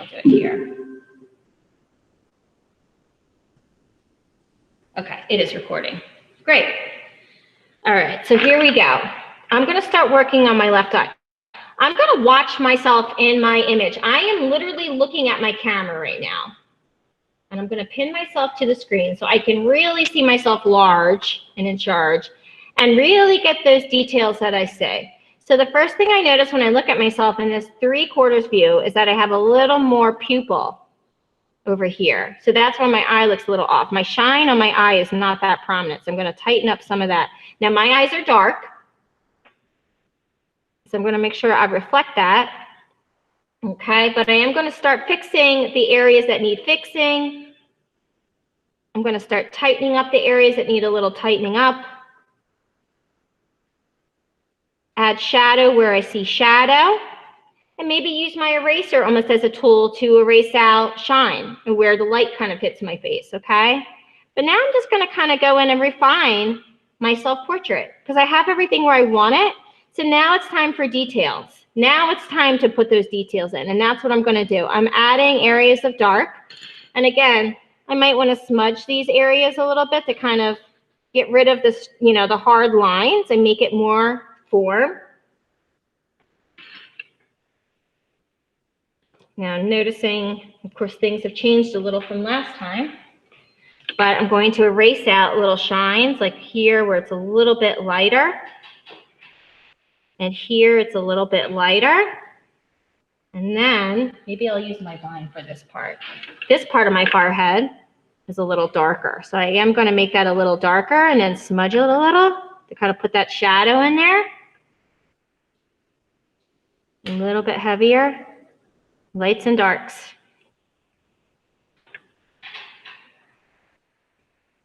do it here. Okay, it is recording. Great. All right, so here we go. I'm going to start working on my left eye. I'm going to watch myself in my image. I am literally looking at my camera right now. And I'm going to pin myself to the screen so I can really see myself large and in charge and really get those details that I say. So the first thing I notice when I look at myself in this 3/4 view is that I have a little more pupil over here. So that's why my eye looks a little off. My shine on my eye is not that prominent. So I'm going to tighten up some of that. Now my eyes are dark. So I'm going to make sure I reflect that. Okay, but I am going to start fixing the areas that need fixing. I'm going to start tightening up the areas that need a little tightening up. Add shadow where I see shadow. And maybe use my eraser almost as a tool to erase out shine and where the light kind of hits my face, okay? But now I'm just going to kind of go in and refine my self-portrait because I have everything where I want it. So now it's time for details. Now it's time to put those details in, and that's what I'm going to do. I'm adding areas of dark. And again, I might want to smudge these areas a little bit to kind of get rid of this, you know, the hard lines and make it more form. Now noticing, of course, things have changed a little from last time, but I'm going to erase out little shines like here where it's a little bit lighter. And here it's a little bit lighter. And then maybe I'll use my vine for this part. This part of my forehead is a little darker. So I am going to make that a little darker and then smudge it a little to kind of put that shadow in there. A little bit heavier. Lights and darks.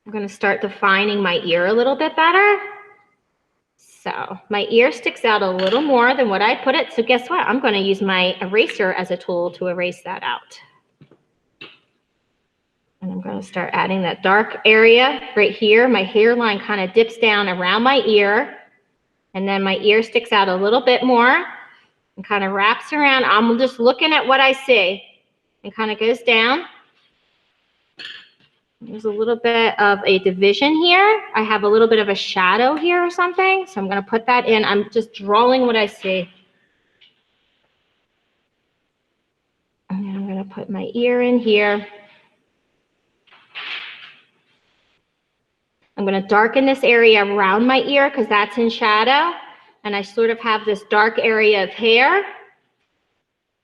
I'm going to start defining my ear a little bit better. So my ear sticks out a little more than what I put it. So guess what? I'm going to use my eraser as a tool to erase that out. And I'm going to start adding that dark area right here. My hairline kind of dips down around my ear. And then my ear sticks out a little bit more and kind of wraps around. I'm just looking at what I see and kind of goes down. There's a little bit of a division here. I have a little bit of a shadow here or something. So I'm going to put that in. I'm just drawing what I see. And then I'm going to put my ear in here. I'm going to darken this area around my ear because that's in shadow. And I sort of have this dark area of hair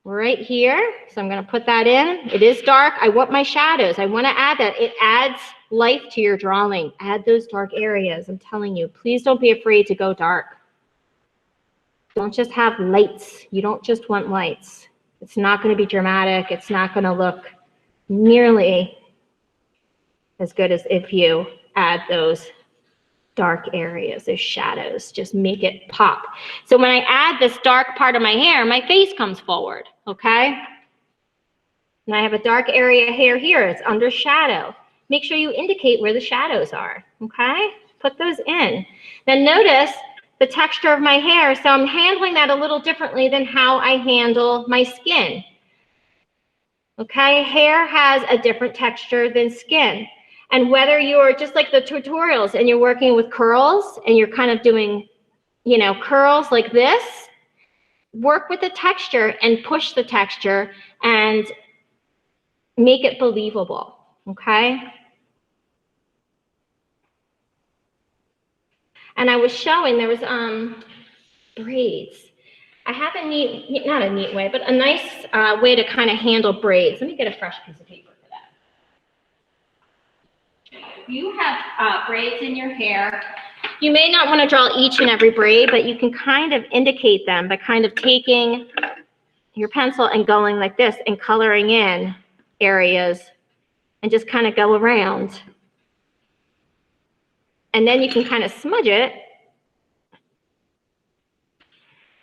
right here. So I'm going to put that in. It is dark. I want my shadows. I want to add that. It adds life to your drawing. Add those dark areas. I'm telling you, please don't be afraid to go dark. Don't just have lights. You don't just want lights. It's not going to be dramatic. It's not going to look nearly as good as if you add those dark areas, those shadows. Just make it pop. So when I add this dark part of my hair, my face comes forward, okay? And I have a dark area hair here. It's under shadow. Make sure you indicate where the shadows are, okay? Put those in. Then notice the texture of my hair. So I'm handling that a little differently than how I handle my skin. Okay, hair has a different texture than skin. And whether you're just like the tutorials and you're working with curls and you're kind of doing, you know, curls like this, work with the texture and push the texture and make it believable, okay? And I was showing there was braids. I have a neat, not a neat way, but a nice way to kind of handle braids. Let me get a fresh piece of paper for that. If you have braids in your hair, you may not want to draw each and every braid, but you can kind of indicate them by kind of taking your pencil and going like this and coloring in areas and just kind of go around. And then you can kind of smudge it.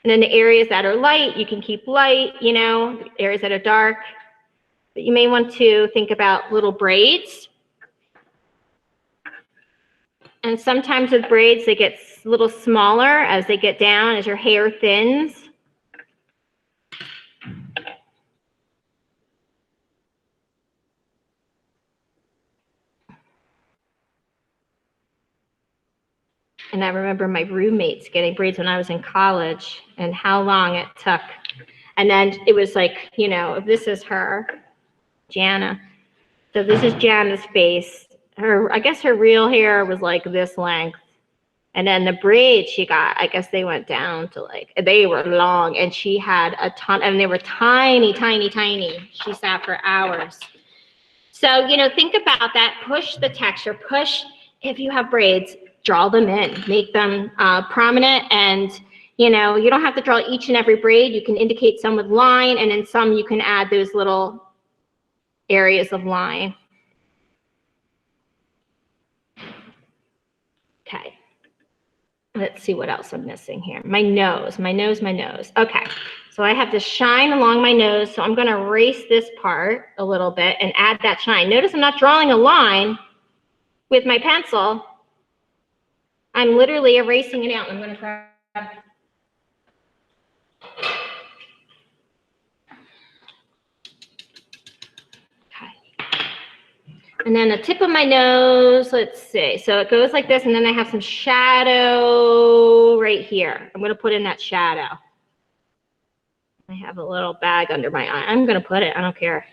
And then the areas that are light, you can keep light, you know, the areas that are dark. But you may want to think about little braids. And sometimes with braids, they get a little smaller as they get down, as your hair thins. And I remember my roommates getting braids when I was in college and how long it took. And then it was like, you know, this is her, Jana. So this is Jana's face. I guess her real hair was like this length. And then the braids she got, I guess they went down to like, they were long, and she had a ton, and they were tiny, tiny, tiny. She sat for hours. So, you know, think about that. Push the texture, push, if you have braids, draw them in, make them prominent. And, you know, you don't have to draw each and every braid. You can indicate some with line, and in some you can add those little areas of line. Okay. Let's see what else I'm missing here. My nose. Okay, so I have this shine along my nose, so I'm going to erase this part a little bit and add that shine. Notice I'm not drawing a line with my pencil. I'm literally erasing it out. I'm going to grab. Okay. And then the tip of my nose, let's see. So it goes like this, and then I have some shadow right here. I'm going to put in that shadow. I have a little bag under my eye. I'm going to put it. I don't care.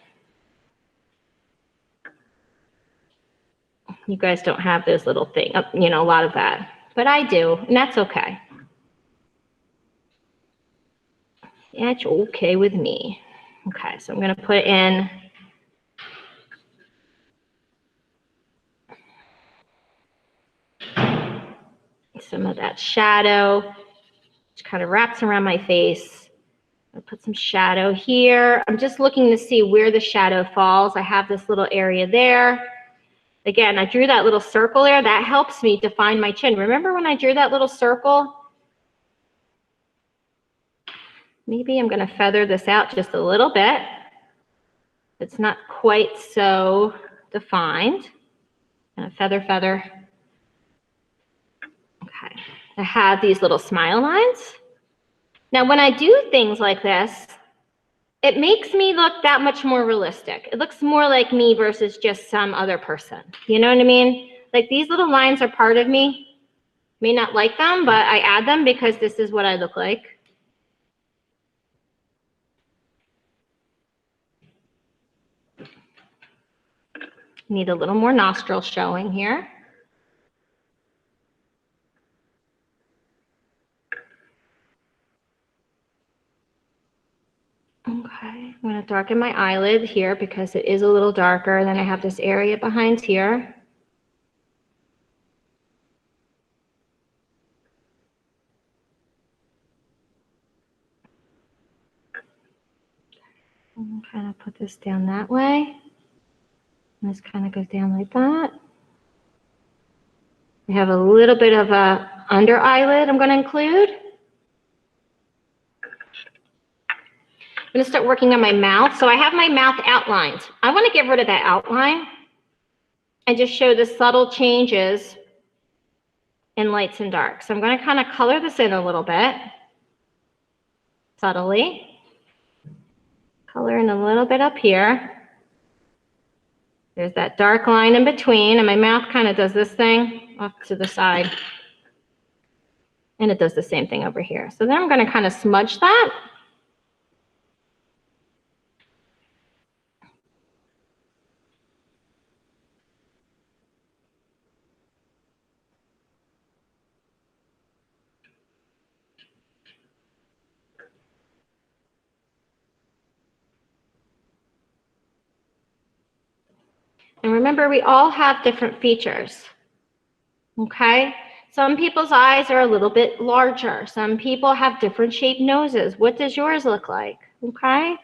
You guys don't have this little thing, you know, a lot of that. But I do, and that's okay. That's okay with me. Okay, so I'm going to put in some of that shadow, which kind of wraps around my face. I'll put some shadow here. I'm just looking to see where the shadow falls. I have this little area there. Again, I drew that little circle there. That helps me define my chin. Remember when I drew that little circle? Maybe I'm going to feather this out just a little bit. It's not quite so defined. And a feather, feather. Okay. I have these little smile lines. Now, when I do things like this, it makes me look that much more realistic. It looks more like me versus just some other person. You know what I mean? Like these little lines are part of me. May not like them, but I add them because this is what I look like. Need a little more nostril showing here. Okay, I'm going to darken my eyelid here because it is a little darker. Then I have this area behind here. I'm kind of put this down that way. And this kind of goes down like that. I have a little bit of a under eyelid I'm going to include. I'm going to start working on my mouth. So I have my mouth outlined. I want to get rid of that outline and just show the subtle changes in lights and darks. So I'm going to kind of color this in a little bit, subtly. Color in a little bit up here. There's that dark line in between, and my mouth kind of does this thing off to the side. And it does the same thing over here. So then I'm going to kind of smudge that. And remember, we all have different features, okay? Some people's eyes are a little bit larger. Some people have different shaped noses. What does yours look like, okay?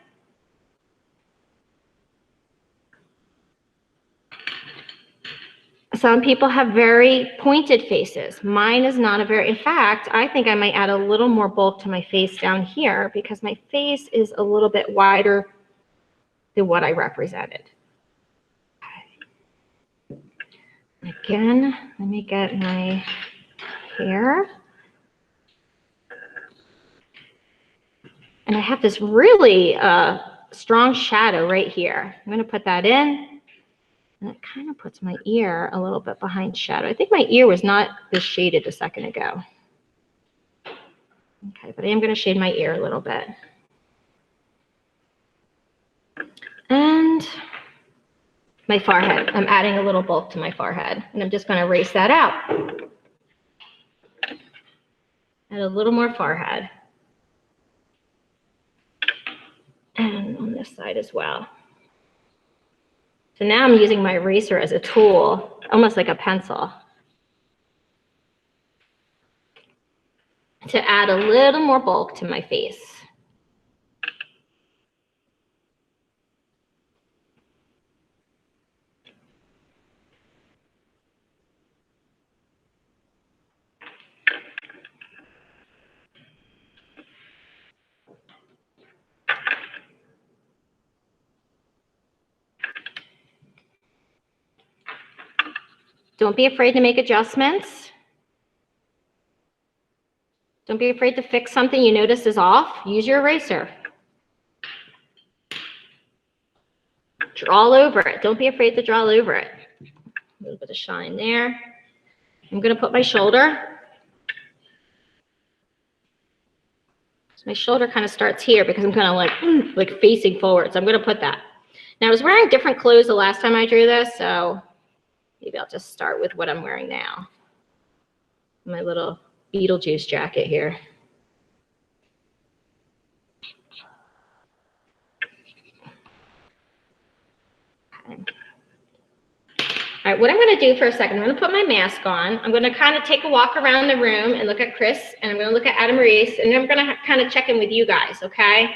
Some people have very pointed faces. Mine is not a very, in fact, I think I might add a little more bulk to my face down here because my face is a little bit wider than what I represented. Again, let me get my hair. And I have this really strong shadow right here. I'm going to put that in. And it kind of puts my ear a little bit behind shadow. I think my ear was not this shaded a second ago. Okay, but I am going to shade my ear a little bit. And my forehead. I'm adding a little bulk to my forehead, and I'm just going to erase that out. Add a little more forehead. And on this side as well. So now I'm using my eraser as a tool, almost like a pencil, to add a little more bulk to my face. Don't be afraid to make adjustments. Don't be afraid to fix something you notice is off. Use your eraser. Draw all over it. Don't be afraid to draw all over it. A little bit of shine there. I'm going to put my shoulder. So my shoulder kind of starts here because I'm kind of like facing forward. So I'm going to put that. Now I was wearing different clothes the last time I drew this, so maybe I'll just start with what I'm wearing now. My little Beetlejuice jacket here. Okay. All right, what I'm going to do for a second, I'm going to put my mask on. I'm going to kind of take a walk around the room and look at Chris, and I'm going to look at Adam Reese, and then I'm going to kind of check in with you guys, okay?